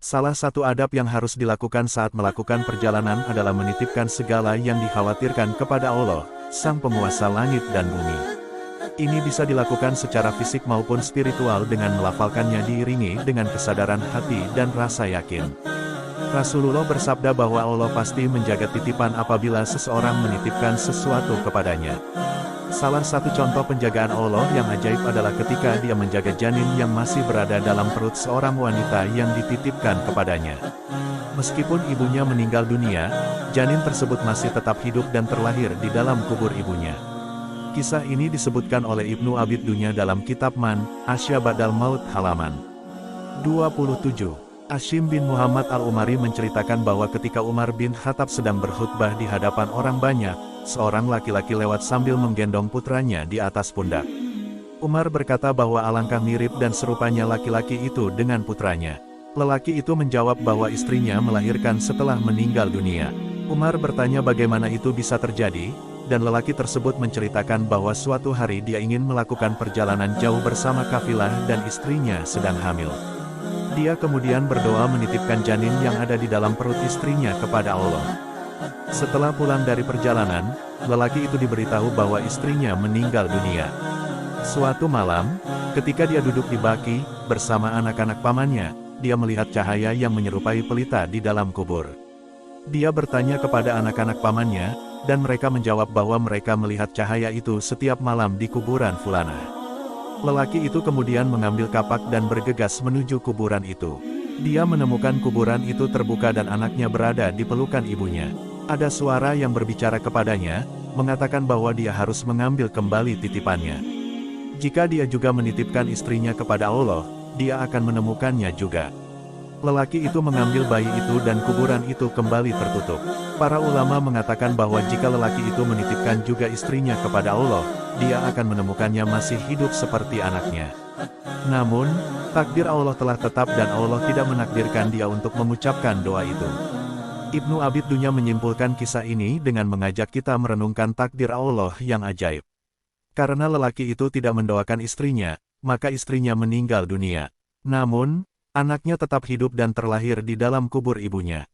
Salah satu adab yang harus dilakukan saat melakukan perjalanan adalah menitipkan segala yang dikhawatirkan kepada Allah, Sang Penguasa langit dan bumi. Ini bisa dilakukan secara fisik maupun spiritual dengan melafalkannya diiringi dengan kesadaran hati dan rasa yakin. Rasulullah bersabda bahwa Allah pasti menjaga titipan apabila seseorang menitipkan sesuatu kepadanya. Salah satu contoh penjagaan Allah yang ajaib adalah ketika dia menjaga janin yang masih berada dalam perut seorang wanita yang dititipkan kepadanya. Meskipun ibunya meninggal dunia, janin tersebut masih tetap hidup dan terlahir di dalam kubur ibunya. Kisah ini disebutkan oleh Ibnu Abid Dunya dalam kitab Man, Asya Ba'dal Maut halaman 27. Hashim bin Muhammad Al-Umari menceritakan bahwa ketika Umar bin Khattab sedang berkhutbah di hadapan orang banyak, seorang laki-laki lewat sambil menggendong putranya di atas pundak. Umar berkata bahwa alangkah mirip dan serupanya laki-laki itu dengan putranya. Lelaki itu menjawab bahwa istrinya melahirkan setelah meninggal dunia. Umar bertanya bagaimana itu bisa terjadi, dan lelaki tersebut menceritakan bahwa suatu hari dia ingin melakukan perjalanan jauh bersama kafilah dan istrinya sedang hamil. Dia kemudian berdoa menitipkan janin yang ada di dalam perut istrinya kepada Allah. Setelah pulang dari perjalanan, lelaki itu diberitahu bahwa istrinya meninggal dunia. Suatu malam, ketika dia duduk di baki, bersama anak-anak pamannya, dia melihat cahaya yang menyerupai pelita di dalam kubur. Dia bertanya kepada anak-anak pamannya, dan mereka menjawab bahwa mereka melihat cahaya itu setiap malam di kuburan Fulanah. Lelaki itu kemudian mengambil kapak dan bergegas menuju kuburan itu. Dia menemukan kuburan itu terbuka dan anaknya berada di pelukan ibunya. Ada suara yang berbicara kepadanya, mengatakan bahwa dia harus mengambil kembali titipannya. Jika dia juga menitipkan istrinya kepada Allah, dia akan menemukannya juga. Lelaki itu mengambil bayi itu dan kuburan itu kembali tertutup. Para ulama mengatakan bahwa jika lelaki itu menitipkan juga istrinya kepada Allah, dia akan menemukannya masih hidup seperti anaknya. Namun, takdir Allah telah tetap dan Allah tidak menakdirkan dia untuk mengucapkan doa itu. Ibnu Abid Dunya menyimpulkan kisah ini dengan mengajak kita merenungkan takdir Allah yang ajaib. Karena lelaki itu tidak mendoakan istrinya, maka istrinya meninggal dunia. Namun, anaknya tetap hidup dan terlahir di dalam kubur ibunya.